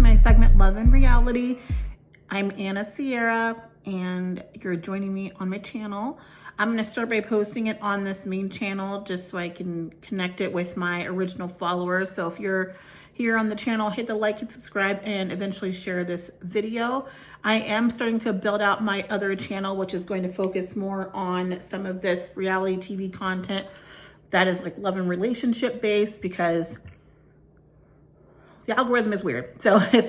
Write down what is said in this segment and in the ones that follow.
to my segment Love and Reality. I'm Anna Sierra and you're joining me on my channel. I'm going to start by posting it on this main channel just so I can connect it with my original followers. So if you're here on the channel, hit the like and subscribe and eventually share this video. I am starting to build out my other channel, which is going to focus more on some of this reality TV content that is like love and relationship based, because the algorithm is weird. So if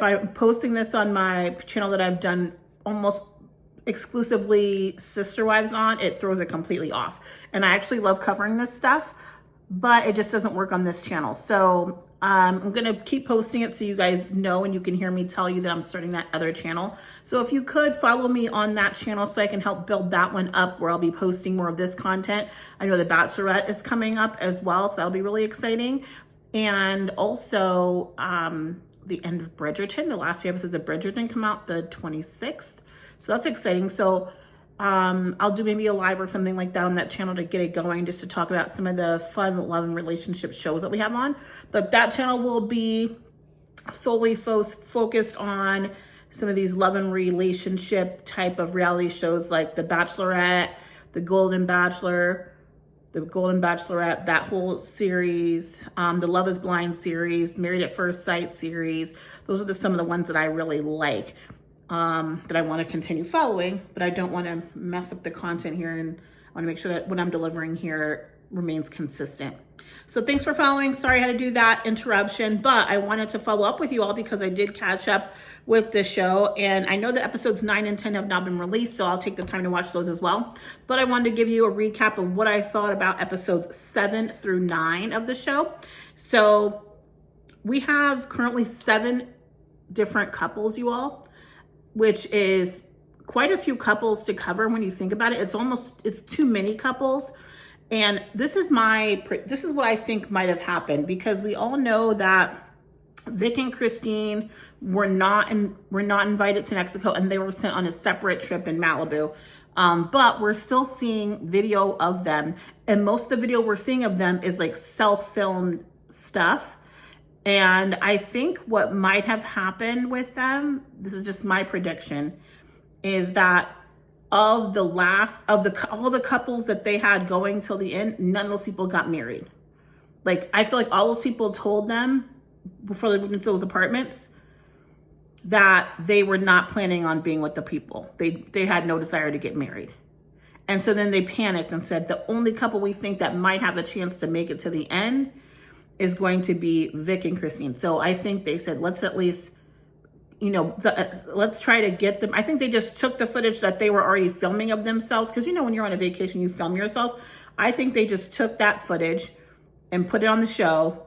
I'm posting this on my channel that I've done almost exclusively sister wives on, it throws it completely off. And I actually love covering this stuff, but it just doesn't work on this channel. So I'm gonna keep posting it so you guys know and you can hear me tell you that I'm starting that other channel. So if you could follow me on that channel so I can help build that one up, where I'll be posting more of this content. I know The Bachelorette is coming up as well, so that'll be really exciting. And also the end of Bridgerton, the last few episodes of Bridgerton come out the 26th. So that's exciting. So I'll do maybe a live or something like that on that channel to get it going, just to talk about some of the fun love and relationship shows that we have on. But that channel will be solely focused on some of these love and relationship type of reality shows like The Bachelorette, The Golden Bachelor, The Golden Bachelorette, that whole series, the Love is Blind series, Married at First Sight series. Those are some of the ones that I really like, that I want to continue following, but I don't want to mess up the content here, and I want to make sure that what I'm delivering here remains consistent. So thanks for following. Sorry I had to do that interruption, but I wanted to follow up with you all because I did catch up with the show, and I know that episodes 9 and 10 have not been released, so I'll take the time to watch those as well. But I wanted to give you a recap of what I thought about episodes 7 through 9 of the show. So we have currently 7 different couples, you all, which is quite a few couples to cover when you think about it. It's too many couples. And this is what I think might have happened, because we all know that Vic and Christine were not invited to Mexico, and they were sent on a separate trip in Malibu. But we're still seeing video of them, and most of the video we're seeing of them is like self-filmed stuff. And I think what might have happened with them, this is just my prediction, is that all the couples that they had going till the end, none of those people got married. Like, I feel like all those people told them before they moved into those apartments that they were not planning on being with the people. They had no desire to get married. And so then they panicked and said, the only couple we think that might have a chance to make it to the end is going to be Vic and Christine. So I think they said, let's at least, let's try to get them. I think they just took the footage that they were already filming of themselves, because when you're on a vacation, you film yourself. I think they just took that footage and put it on the show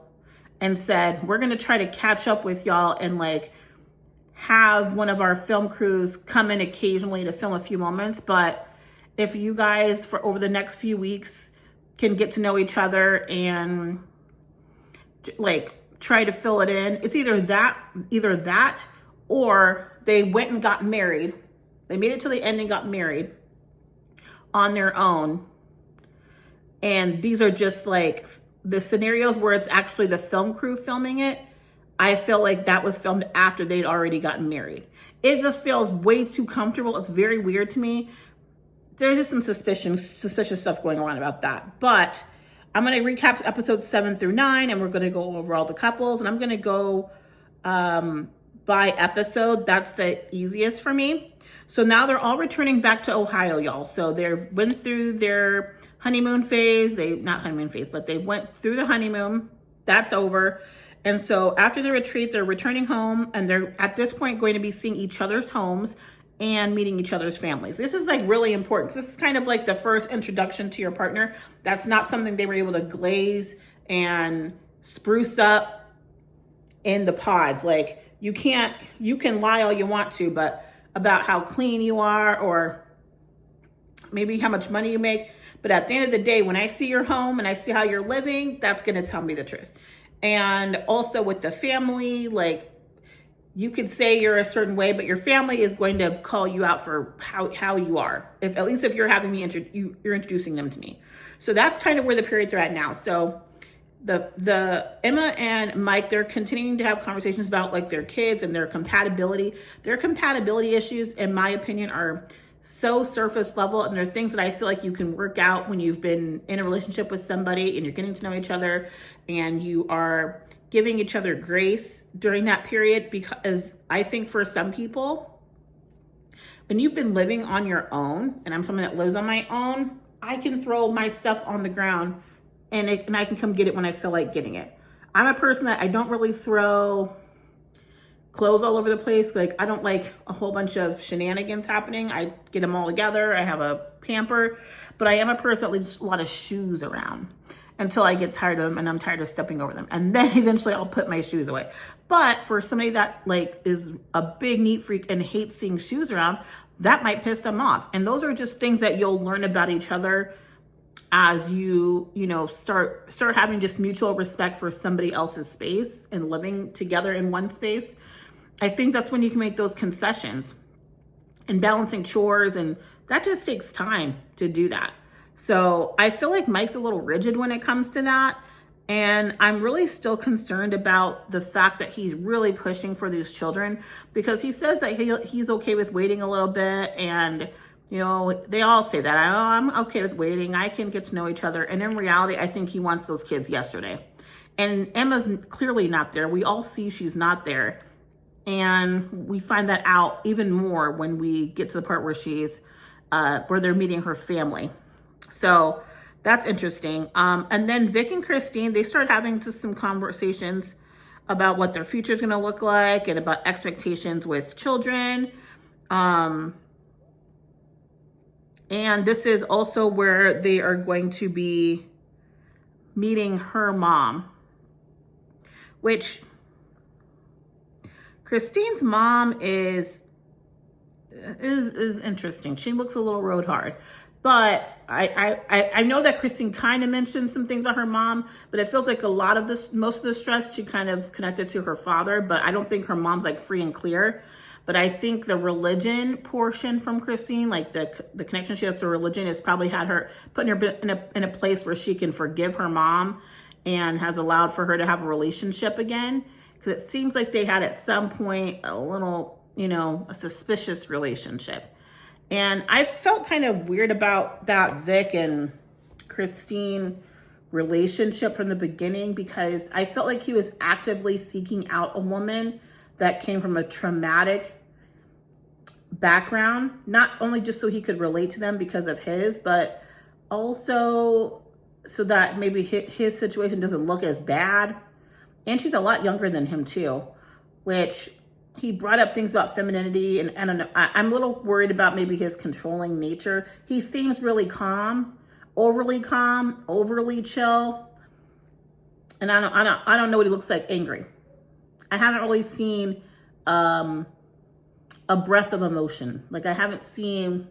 and said, we're going to try to catch up with y'all and like have one of our film crews come in occasionally to film a few moments. But if you guys for over the next few weeks can get to know each other and like try to fill it in, it's either that or they went and got married. They made it to the end and got married on their own. And these are just like the scenarios where it's actually the film crew filming it. I feel like that was filmed after they'd already gotten married. It just feels way too comfortable. It's very weird to me. There's just some suspicious stuff going on about that. But I'm going to recap episodes 7 through 9, and we're going to go over all the couples. And I'm going to go by episode. That's the easiest for me. So now they're all returning back to Ohio, y'all. So they went through their honeymoon phase. Not honeymoon phase, but they went through the honeymoon. That's over. And so after the retreat, they're returning home, and they're at this point going to be seeing each other's homes and meeting each other's families. This is like really important. This is kind of like the first introduction to your partner. That's not something they were able to glaze and spruce up in the pods. Like you can lie all you want to, but about how clean you are or maybe how much money you make. But at the end of the day, when I see your home and I see how you're living, that's going to tell me the truth. And also with the family, like you could say you're a certain way, but your family is going to call you out for how you are. At least if you're having me, you're introducing them to me. So that's kind of where the period they're at now. So the Emma and Mike, they're continuing to have conversations about like their kids and their compatibility. Their compatibility issues, in my opinion, are so surface level, and they're things that I feel like you can work out when you've been in a relationship with somebody and you're getting to know each other and you are giving each other grace during that period. Because I think for some people, when you've been living on your own, and I'm someone that lives on my own, I can throw my stuff on the ground and I can come get it when I feel like getting it. I'm a person that I don't really throw clothes all over the place. Like, I don't like a whole bunch of shenanigans happening. I get them all together. I have a pamper, but I am a person that leaves a lot of shoes around until I get tired of them and I'm tired of stepping over them. And then eventually I'll put my shoes away. But for somebody that like is a big neat freak and hates seeing shoes around, that might piss them off. And those are just things that you'll learn about each other as you start having just mutual respect for somebody else's space and living together in one space. I think that's when you can make those concessions and balancing chores, and that just takes time to do that. So I feel like Mike's a little rigid when it comes to that. And I'm really still concerned about the fact that he's really pushing for these children, because he says that he's okay with waiting a little bit. And, they all say that. I'm okay with waiting. I can get to know each other. And in reality, I think he wants those kids yesterday. And Emma's clearly not there. We all see she's not there. And we find that out even more when we get to the part where where they're meeting her family. So that's interesting. And then Vic and Christine, they start having just some conversations about what their future is going to look like and about expectations with children. And this is also where they are going to be meeting her mom, which Christine's mom is interesting. She looks a little road hard. But I know that Christine kind of mentioned some things about her mom, but it feels like most of the stress she kind of connected to her father, but I don't think her mom's like free and clear. But I think the religion portion from Christine, like the connection she has to religion, has probably had her putting her in a place where she can forgive her mom and has allowed for her to have a relationship again. Because it seems like they had at some point a little, a suspicious relationship. And I felt kind of weird about that Vic and Christine relationship from the beginning, because I felt like he was actively seeking out a woman that came from a traumatic background, not only just so he could relate to them because of his, but also so that maybe his situation doesn't look as bad. And she's a lot younger than him too, which he brought up things about femininity, and I don't know. I'm a little worried about maybe his controlling nature. He seems really calm, overly chill, and I don't know what he looks like angry. I haven't really seen a breath of emotion. Like, I haven't seen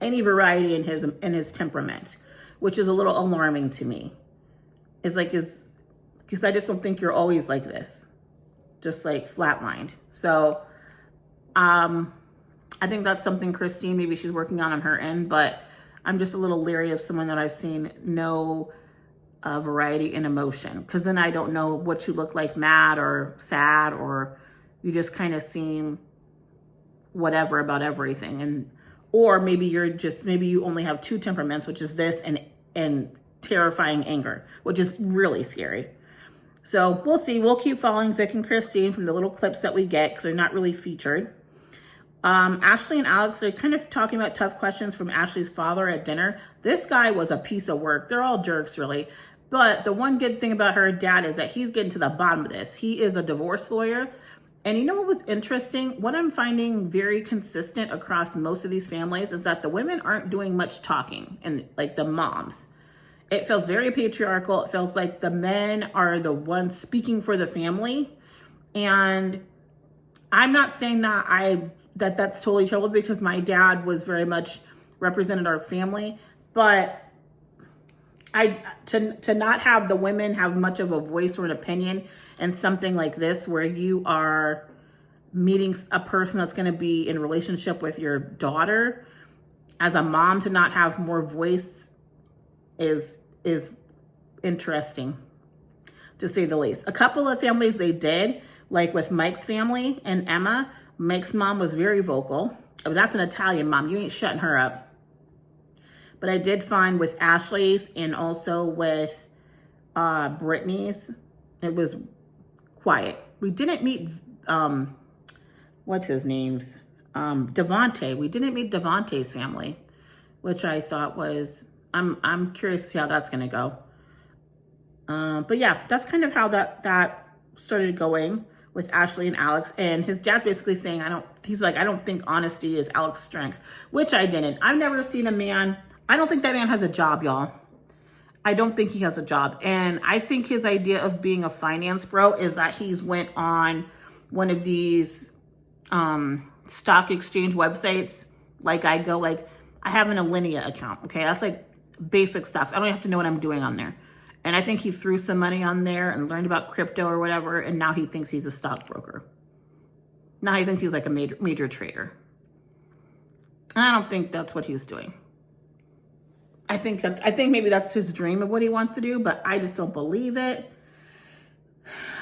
any variety in his temperament, which is a little alarming to me. It's like because I just don't think you're always like this, just like flatlined. So I think that's something Christine, maybe she's working on her end, but I'm just a little leery of someone that I've seen no variety in emotion, because then I don't know what you look like, mad or sad, or you just kind of seem whatever about everything. Or maybe you only have two temperaments, which is this and terrifying anger, which is really scary. So we'll see. We'll keep following Vic and Christine from the little clips that we get, because they're not really featured. Ashley and Alex are kind of talking about tough questions from Ashley's father at dinner. This guy was a piece of work. They're all jerks, really. But the one good thing about her dad is that he's getting to the bottom of this. He is a divorce lawyer. And you know what was interesting? What I'm finding very consistent across most of these families is that the women aren't doing much talking, and like the moms. It feels very patriarchal. It feels like the men are the ones speaking for the family. And I'm not saying that that's totally trouble, because my dad was very much represented our family. But to not have the women have much of a voice or an opinion in something like this, where you are meeting a person that's going to be in a relationship with your daughter, as a mom, to not have more voice is interesting. to say the least. A couple of families they did, like with Mike's family and Emma. Mike's mom was very vocal. Oh, that's an Italian mom. You ain't shutting her up. But I did find with Ashley's and also with Brittany's, it was quiet. We didn't meet, what's his name's? Devontae. We didn't meet Devontae's family, which I thought was, I'm curious to see how that's going to go. But yeah, that's kind of how that started going with Ashley and Alex. And his dad's basically saying, he's like, I don't think honesty is Alex's strength, which I didn't. I've never seen a man, I don't think that man has a job, y'all. I don't think he has a job. And I think his idea of being a finance bro is that he's went on one of these stock exchange websites. Like I have an Alinea account. Okay. That's like basic stocks. I don't have to know what I'm doing on there. And I think he threw some money on there and learned about crypto or whatever. And now he thinks he's a stockbroker. Now he thinks he's like a major trader. And I don't think that's what he's doing. I think maybe that's his dream of what he wants to do, but I just don't believe it.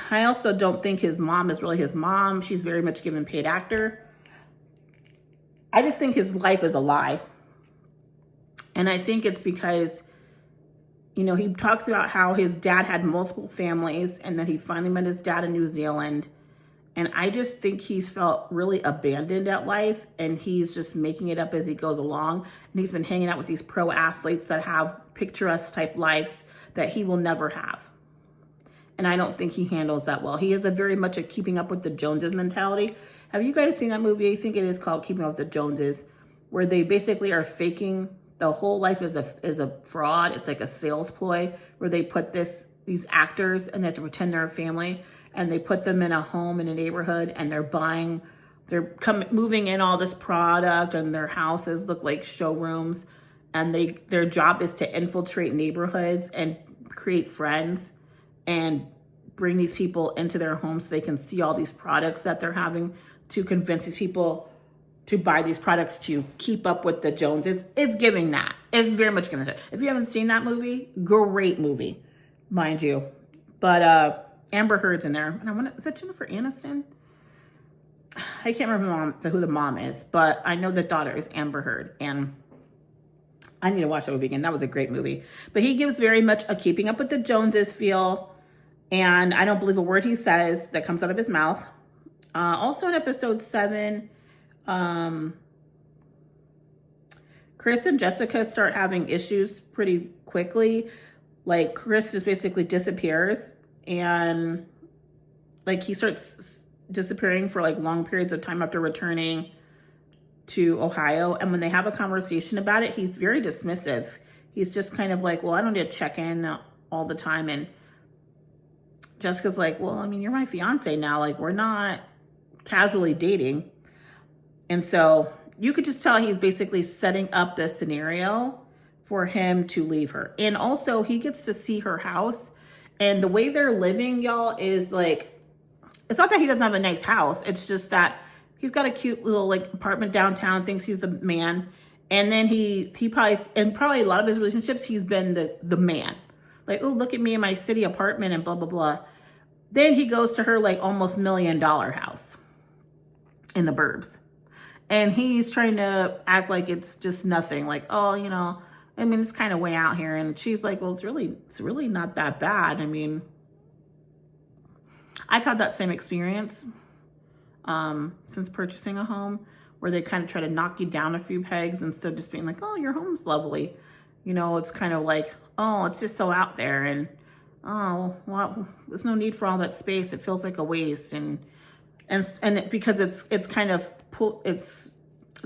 I also don't think his mom is really his mom. She's very much given paid actor. I just think his life is a lie. And I think it's because, you know, he talks about how his dad had multiple families and that he finally met his dad in New Zealand. And I just think he's felt really abandoned at life and he's just making it up as he goes along. And he's been hanging out with these pro athletes that have picturesque type lives that he will never have. And I don't think he handles that well. He is very much a keeping up with the Joneses mentality. Have you guys seen that movie? I think it is called Keeping Up with the Joneses, where they basically are faking the whole life is a fraud. It's like a sales ploy where they put these actors and they have to pretend they're a family and they put them in a home in a neighborhood and they're moving in all this product and their houses look like showrooms and their job is to infiltrate neighborhoods and create friends and bring these people into their homes so they can see all these products that they're having to convince these people to buy these products to keep up with the Joneses. It's giving that. It's very much giving that. If you haven't seen that movie, great movie, mind you. But Amber Heard's in there. And is that Jennifer Aniston? I can't remember who the mom is, but I know the daughter is Amber Heard. And I need to watch that movie again. That was a great movie. But he gives very much a keeping up with the Joneses feel. And I don't believe a word he says that comes out of his mouth. Also in episode 7, Chris and Jessica start having issues pretty quickly. Like Chris just basically disappears and like he starts disappearing for like long periods of time after returning to Ohio. And when they have a conversation about it, he's very dismissive. He's just kind of like, well, I don't need to check in all the time. And Jessica's like, well, I mean, you're my fiance now. Like, we're not casually dating. And so you could just tell he's basically setting up this scenario for him to leave her. And also he gets to see her house. And the way they're living, y'all, is like, it's not that he doesn't have a nice house. It's just that he's got a cute little like apartment downtown, thinks he's the man. And then he probably a lot of his relationships, he's been the man. Like, oh, look at me in my city apartment and blah, blah, blah. Then he goes to her like almost $1 million house in the burbs. And he's trying to act like it's just nothing. Like, oh, you know, I mean, it's kind of way out here. And she's like, well, it's really not that bad. I mean, I've had that same experience since purchasing a home where they kind of try to knock you down a few pegs instead of just being like, oh, your home's lovely. You know, it's kind of like, oh, it's just so out there. And, oh, well, there's no need for all that space. It feels like a waste. And because it's kind of, it's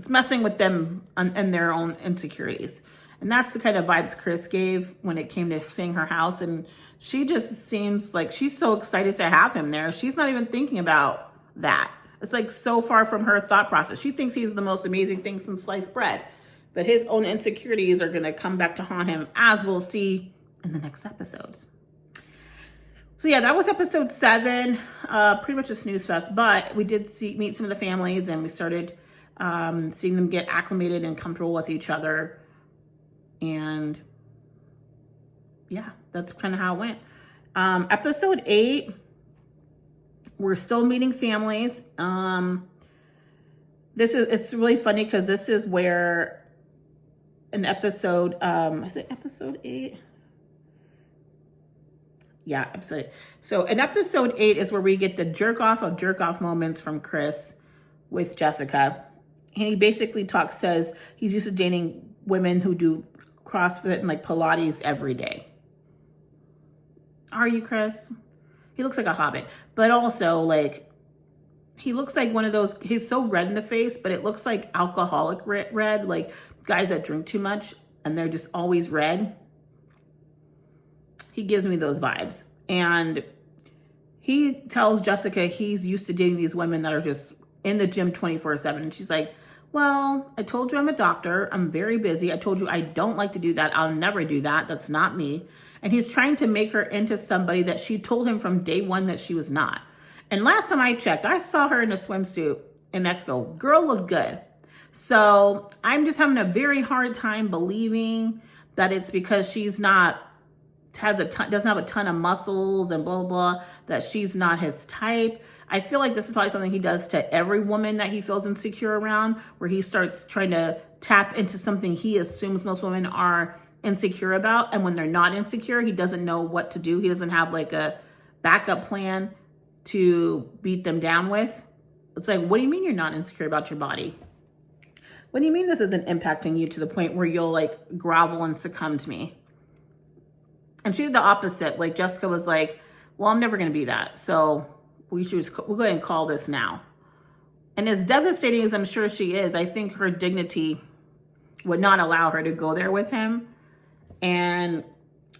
messing with them and their own insecurities. And that's the kind of vibes Chris gave when it came to seeing her house. And she just seems like she's so excited to have him there. She's not even thinking about that. It's like so far from her thought process. She thinks he's the most amazing thing since sliced bread. But his own insecurities are going to come back to haunt him, as we'll see in the next episodes. So yeah, that was episode 7. Pretty much a snooze fest. But we did meet some of the families, and we started seeing them get acclimated and comfortable with each other. And yeah, that's kind of how it went. Episode 8, we're still meeting families. It's really funny because this is where an episode, is it episode 8? Yeah, episode 8. So in episode 8 is where we get the jerk off moments from Chris with Jessica. And he basically says he's used to dating women who do CrossFit and like Pilates every day. Are you, Chris? He looks like a hobbit, but also like, he looks like one of those, he's so red in the face, but it looks like alcoholic red, like guys that drink too much and they're just always red. He gives me those vibes. And he tells Jessica he's used to dating these women that are just in the gym 24/7. And she's like, well, I told you I'm a doctor. I'm very busy. I told you I don't like to do that. I'll never do that. That's not me. And he's trying to make her into somebody that she told him from day one that she was not. And last time I checked, I saw her in a swimsuit in Mexico. Girl looked good. So I'm just having a very hard time believing that it's because she's not, doesn't have a ton of muscles and blah, blah, blah, that she's not his type. I feel like this is probably something he does to every woman that he feels insecure around, where he starts trying to tap into something he assumes most women are insecure about. And when they're not insecure, he doesn't know what to do. He doesn't have like a backup plan to beat them down with. It's like, what do you mean you're not insecure about your body? What do you mean this isn't impacting you to the point where you'll like grovel and succumb to me? And she did the opposite. Like Jessica was like, well, I'm never going to be that. So we'll go ahead and call this now. And as devastating as I'm sure she is, I think her dignity would not allow her to go there with him. And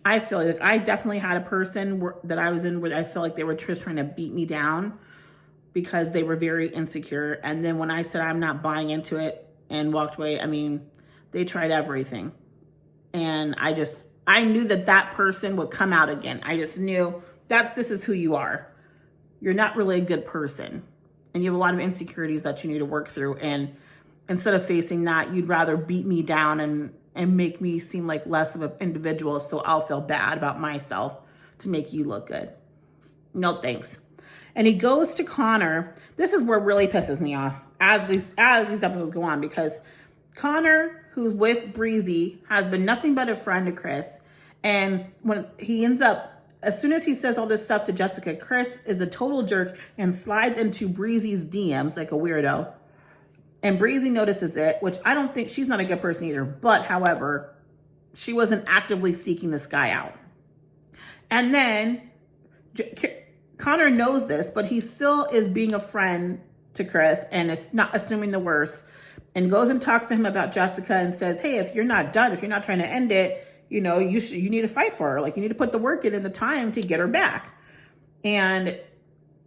I feel like I definitely had a person that I was in where I feel like they were just trying to beat me down because they were very insecure. And then when I said I'm not buying into it and walked away, I mean, they tried everything. And I knew that person would come out again. I just knew this is who you are. You're not really a good person. And you have a lot of insecurities that you need to work through. And instead of facing that, you'd rather beat me down and make me seem like less of an individual so I'll feel bad about myself to make you look good. No thanks. And he goes to Connor. This is where it really pisses me off as these episodes go on, because Connor, who's with Breezy, has been nothing but a friend to Chris. And when he ends up, as soon as he says all this stuff to Jessica, Chris is a total jerk and slides into Breezy's DMs like a weirdo. And Breezy notices it, which I don't think, she's not a good person either. But however, she wasn't actively seeking this guy out. And then Connor knows this, but he still is being a friend to Chris and is not assuming the worst, and goes and talks to him about Jessica and says, hey, if you're not done, if you're not trying to end it, you know, you need to fight for her. Like, you need to put the work in and the time to get her back. And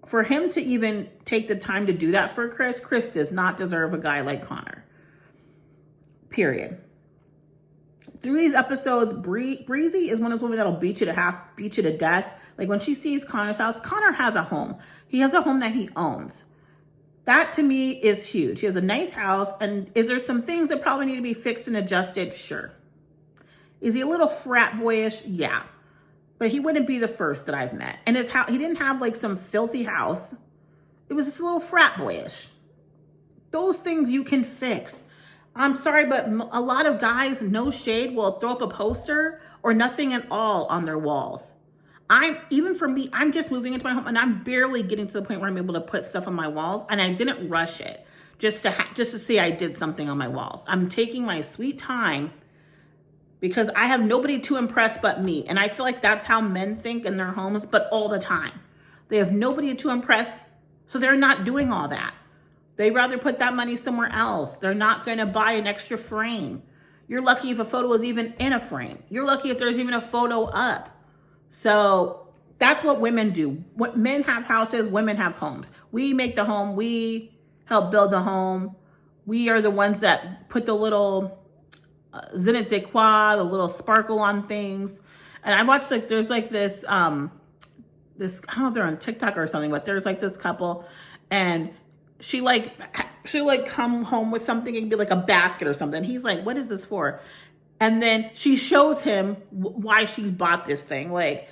for him to even take the time to do that for Chris does not deserve a guy like Connor. Period. Through these episodes, Breezy is one of those women that'll beat you to death. Like when she sees Connor's house, Connor has a home. He has a home that he owns. That to me is huge. He has a nice house. And is there some things that probably need to be fixed and adjusted? Sure. Is he a little frat boyish? Yeah. But he wouldn't be the first that I've met. And he didn't have like some filthy house. It was just a little frat boyish. Those things you can fix. I'm sorry, but a lot of guys, no shade, will throw up a poster or nothing at all on their walls. Even for me, I'm just moving into my home and I'm barely getting to the point where I'm able to put stuff on my walls. And I didn't rush it just to see I did something on my walls. I'm taking my sweet time because I have nobody to impress but me. And I feel like that's how men think in their homes, but all the time. They have nobody to impress, so they're not doing all that. They'd rather put that money somewhere else. They're not going to buy an extra frame. You're lucky if a photo is even in a frame. You're lucky if there's even a photo up. So that's what women do. What men have houses, women have homes. We make the home. We help build the home. We are the ones that put the little je ne sais quoi, the little sparkle on things. And I watched there's this, I don't know if they're on TikTok or something, but there's like this couple and she'll come home with something. It can be like a basket or something. He's like, what is this for? And then she shows him why she bought this thing. Like,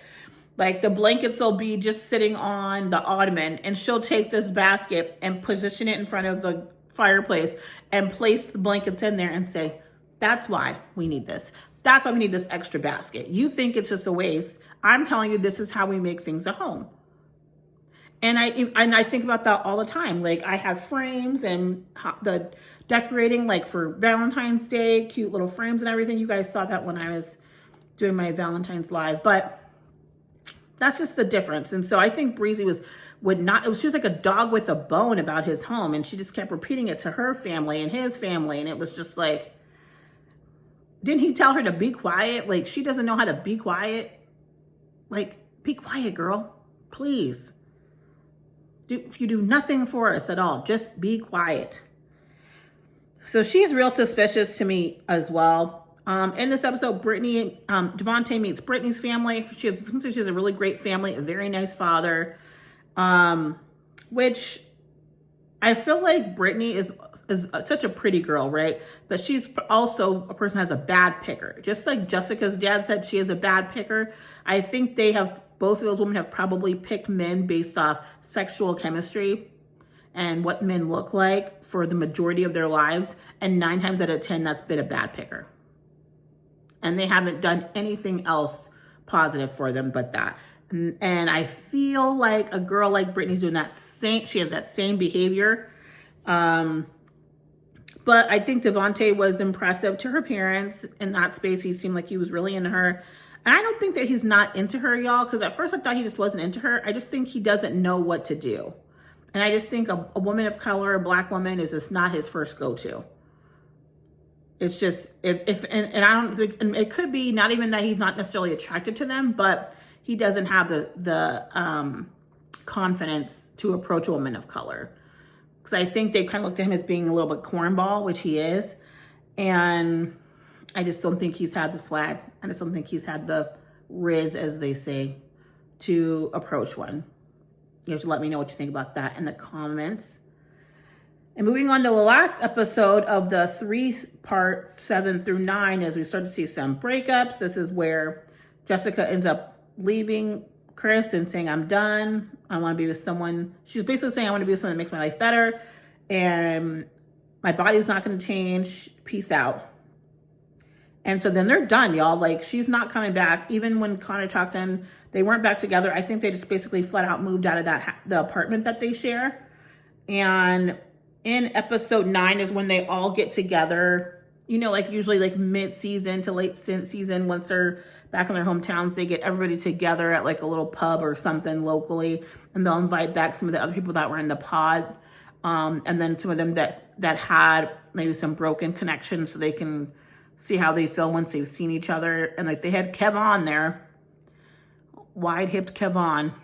Like the blankets will be just sitting on the ottoman, and she'll take this basket and position it in front of the fireplace and place the blankets in there and say, that's why we need this. That's why we need this extra basket. You think it's just a waste. I'm telling you, this is how we make things at home. And I think about that all the time. Like I have frames and the decorating, like for Valentine's Day, cute little frames and everything. You guys saw that when I was doing my Valentine's live, but that's just the difference. And so I think Breezy she was like a dog with a bone about his home, and she just kept repeating it to her family and his family, and it was just like, didn't he tell her to be quiet? Like, she doesn't know how to be quiet. Like, be quiet, girl, please. If you do nothing for us at all, just be quiet. So she's real suspicious to me as well. In this episode, Devontae meets Brittany's family. She has a really great family, a very nice father, which I feel like Brittany is such a pretty girl, right? But she's also a person who has a bad picker. Just like Jessica's dad said she is a bad picker, I think both of those women have probably picked men based off sexual chemistry and what men look like for the majority of their lives. And 9 times out of 10, that's been a bad picker. And they haven't done anything else positive for them but that. And I feel like a girl like Brittany's doing she has that same behavior. But I think Devontae was impressive to her parents in that space. He seemed like he was really into her. And I don't think that he's not into her, y'all, because at first I thought he just wasn't into her. I just think he doesn't know what to do. And I just think a woman of color, a black woman, is just not his first go-to. It's just, and I don't think, and it could be not even that he's not necessarily attracted to them, but he doesn't have the confidence to approach a woman of color. Because I think they kind of looked at him as being a little bit cornball, which he is. And I just don't think he's had the swag. I just don't think he's had the riz, as they say, to approach one. You have to let me know what you think about that in the comments. And moving on to the last episode of the 3-part 7 through 9, as we start to see some breakups. This is where Jessica ends up leaving Chris and saying, I'm done. I want to be with someone. She's basically saying, I want to be with someone that makes my life better. And my body's not going to change. Peace out. And so then they're done, y'all. Like, she's not coming back. Even when Connor talked to him, they weren't back together. I think they just basically flat out moved out of the apartment that they share. And in episode 9 is when they all get together. You know, like usually like mid-season to late season, once they're back in their hometowns, they get everybody together at like a little pub or something locally. And they'll invite back some of the other people that were in the pod. And then some of them that had maybe some broken connections, so they can see how they feel once they've seen each other. And like they had Kevon there, wide-hipped Kevon.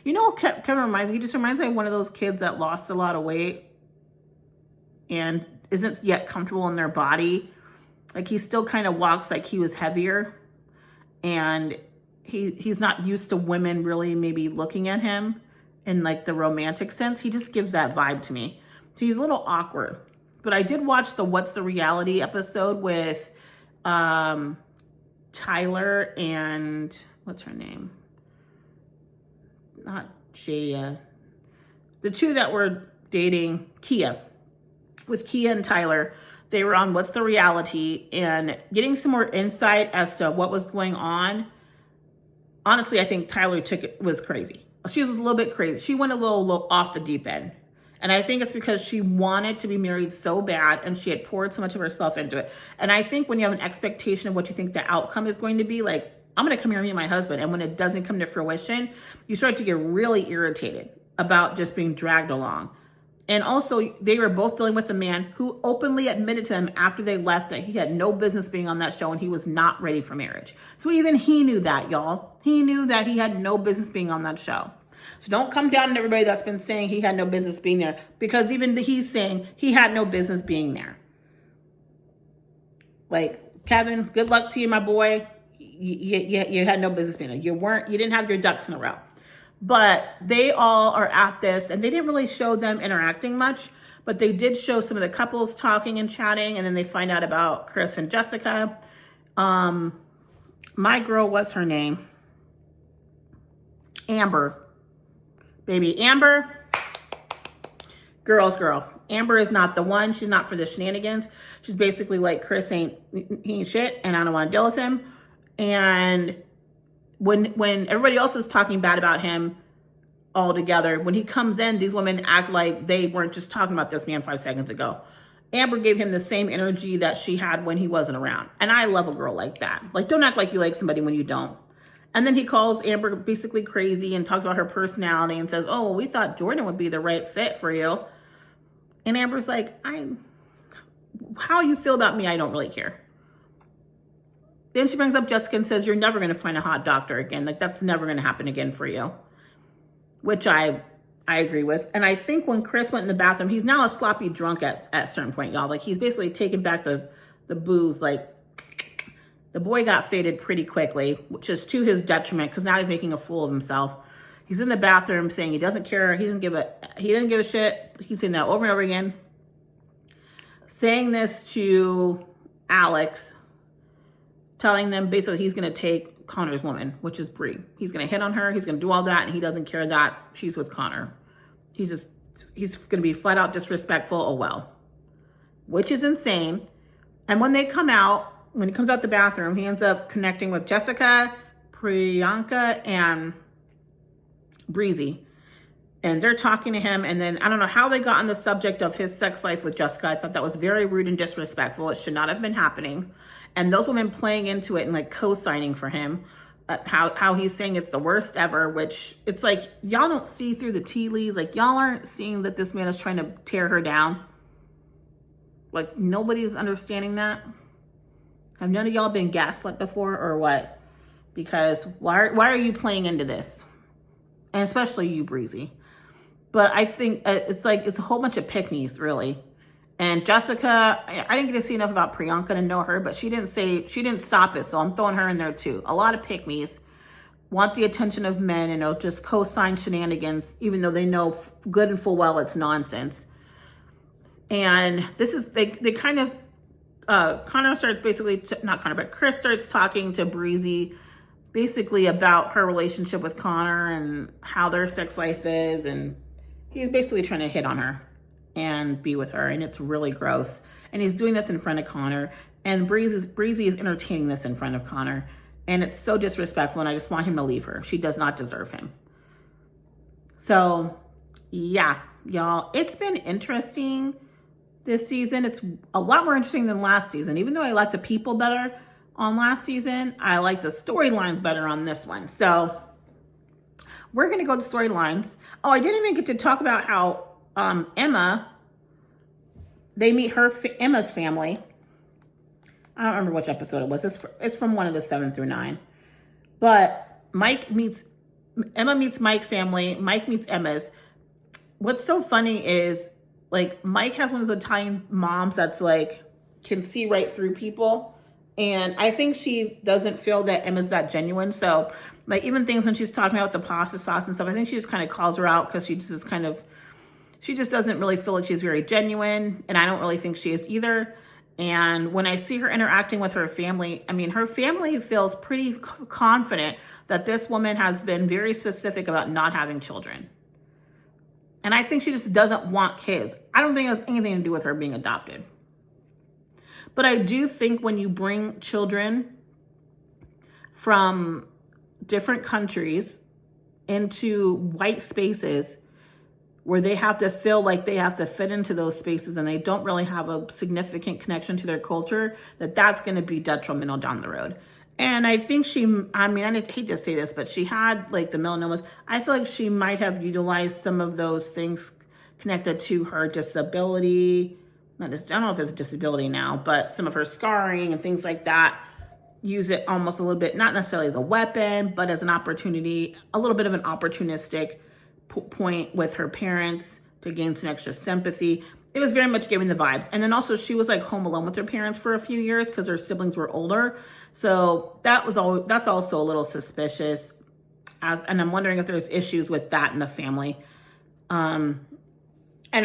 You know, Kevin he just reminds me of one of those kids that lost a lot of weight and isn't yet comfortable in their body. Like he still kind of walks like he was heavier, and he's not used to women really maybe looking at him in like the romantic sense. He just gives that vibe to me. So he's a little awkward. But I did watch the What's the Reality episode with Tyler and what's her name? Not Jaya. The two that were dating, Kia. With Kia and Tyler, they were on What's the Reality and getting some more insight as to what was going on. Honestly, I think Tyler was crazy. She was a little bit crazy. She went a little off the deep end. And I think it's because she wanted to be married so bad and she had poured so much of herself into it. And I think when you have an expectation of what you think the outcome is going to be, like, I'm going to come here and meet my husband. And when it doesn't come to fruition, you start to get really irritated about just being dragged along. And also, they were both dealing with a man who openly admitted to them after they left that he had no business being on that show and he was not ready for marriage. So even he knew that, y'all. He knew that he had no business being on that show. So don't come down on everybody that's been saying he had no business being there, because even he's saying he had no business being there. Like, Kevin, good luck to you, my boy. You had no business being there. You didn't have your ducks in a row. But they all are at this, and they didn't really show them interacting much, but they did show some of the couples talking and chatting, and then they find out about Chris and Jessica. My girl, what's her name? Amber. Baby Amber, girl's girl. Amber is not the one. She's not for the shenanigans. She's basically like, Chris he ain't shit, and I don't want to deal with him. And when everybody else is talking bad about him all together, when he comes in, these women act like they weren't just talking about this man 5 seconds ago. Amber gave him the same energy that she had when he wasn't around. And I love a girl like that. Like, don't act like you like somebody when you don't. And then he calls Amber basically crazy and talks about her personality and says, oh, well, we thought Jordan would be the right fit for you. And Amber's like, how you feel about me, I don't really care. Then she brings up Jessica and says, you're never going to find a hot doctor again. Like, that's never going to happen again for you. Which I agree with. And I think when Chris went in the bathroom, he's now a sloppy drunk at a certain point, y'all. Like, he's basically taken back the booze. Like, the boy got faded pretty quickly, which is to his detriment, because now he's making a fool of himself. He's in the bathroom saying he doesn't care. He doesn't give a shit. He's saying that over and over again. Saying this to Alex, telling them basically he's going to take Connor's woman, which is Bree. He's going to hit on her. He's going to do all that, and he doesn't care that she's with Connor. He's going to be flat out disrespectful. Oh, well. Which is insane. And when they come out, when he comes out the bathroom, he ends up connecting with Jessica, Priyanka, and Breezy. And they're talking to him. And then I don't know how they got on the subject of his sex life with Jessica. I thought that was very rude and disrespectful. It should not have been happening. And those women playing into it and like co-signing for him, how he's saying it's the worst ever, which it's like, y'all don't see through the tea leaves. Like, y'all aren't seeing that this man is trying to tear her down. Like, nobody's understanding that. Have none of y'all been gaslit before or what? Because why are you playing into this? And especially you, Breezy. But I think it's a whole bunch of pick-me's, really. And Jessica, I didn't get to see enough about Priyanka to know her, but she didn't stop it, so I'm throwing her in there too. A lot of pick-me's want the attention of men and just co-sign shenanigans, even though they know good and full well it's nonsense. And this is, they kind of, Connor starts basically, not Connor, but Chris starts talking to Breezy basically about her relationship with Connor and how their sex life is. And he's basically trying to hit on her and be with her. And it's really gross. And he's doing this in front of Connor. And Breezy is entertaining this in front of Connor. And it's so disrespectful. And I just want him to leave her. She does not deserve him. So, yeah, y'all, it's been interesting. This season, it's a lot more interesting than last season. Even though I like the people better on last season, I like the storylines better on this one. So we're going to go to storylines. Oh, I didn't even get to talk about how Emma, they meet Emma's family. I don't remember which episode it was. It's from one of the 7 through 9. But Emma meets Mike's family. Mike meets Emma's. What's so funny is, like, Mike has one of those Italian moms that's like, can see right through people. And I think she doesn't feel that Emma's that genuine. So, like, even things when she's talking about the pasta sauce and stuff, I think she just kind of calls her out because she just doesn't really feel like she's very genuine. And I don't really think she is either. And when I see her interacting with her family, I mean, her family feels pretty confident that this woman has been very specific about not having children. And I think she just doesn't want kids. I don't think it has anything to do with her being adopted. But I do think when you bring children from different countries into white spaces where they have to feel like they have to fit into those spaces and they don't really have a significant connection to their culture, that's going to be detrimental down the road. And I think I hate to say this, but she had like the melanomas. I feel like she might have utilized some of those things connected to her disability. I don't know if it's a disability now, but some of her scarring and things like that. Use it almost a little bit, not necessarily as a weapon, but as an opportunity, a little bit of an opportunistic point with her parents to gain some extra sympathy. It was very much giving the vibes. And then also she was like home alone with her parents for a few years because her siblings were older. So that's also a little suspicious. And I'm wondering if there's issues with that in the family. And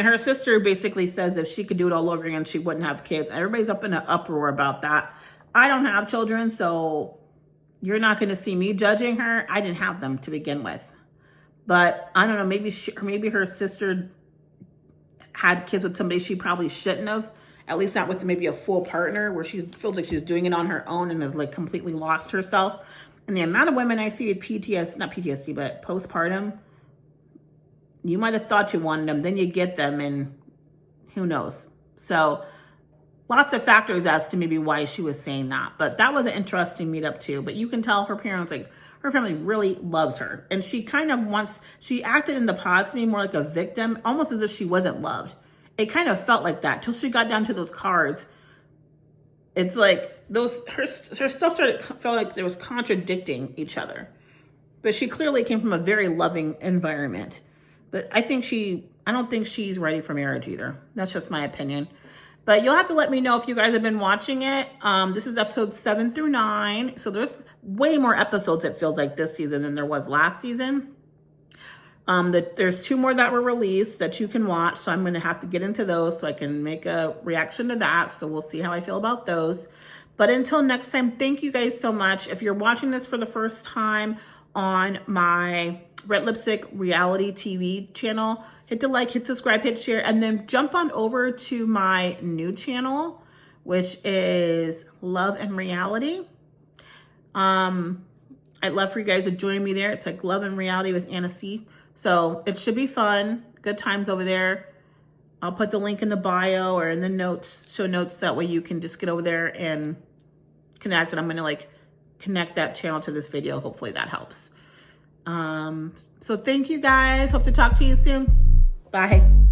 her sister basically says if she could do it all over again, she wouldn't have kids. Everybody's up in an uproar about that. I don't have children, so you're not going to see me judging her. I didn't have them to begin with. But I don't know, maybe her sister had kids with somebody she probably shouldn't have, at least not with maybe a full partner, where she feels like she's doing it on her own and has like completely lost herself. And the amount of women I see with not PTSD, but postpartum, you might have thought you wanted them, then you get them, and who knows. So lots of factors as to maybe why she was saying that. But that was an interesting meetup too. But you can tell her parents, like, her family really loves her. And she kind of she acted in the pods to me more like a victim, almost as if she wasn't loved. It kind of felt like that till she got down to those cards. It's like her stuff felt like there was contradicting each other. But she clearly came from a very loving environment. But I don't think she's ready for marriage either. That's just my opinion. But you'll have to let me know if you guys have been watching it. This is episodes 7 through 9. So there's way more episodes, it feels like, this season than there was last season. There's 2 more that were released that you can watch. So I'm going to have to get into those so I can make a reaction to that. So we'll see how I feel about those. But until next time, thank you guys so much. If you're watching this for the first time on my Red Lipstick Reality TV channel, hit the like, hit subscribe, hit share, and then jump on over to my new channel, which is Love and Reality. I'd love for you guys to join me there. It's like Love and Reality with Anna C. So it should be fun. Good times over there. I'll put the link in the bio or in the notes, show notes. That way you can just get over there and connect. And I'm going to like connect that channel to this video. Hopefully that helps. So thank you guys. Hope to talk to you soon. Bye.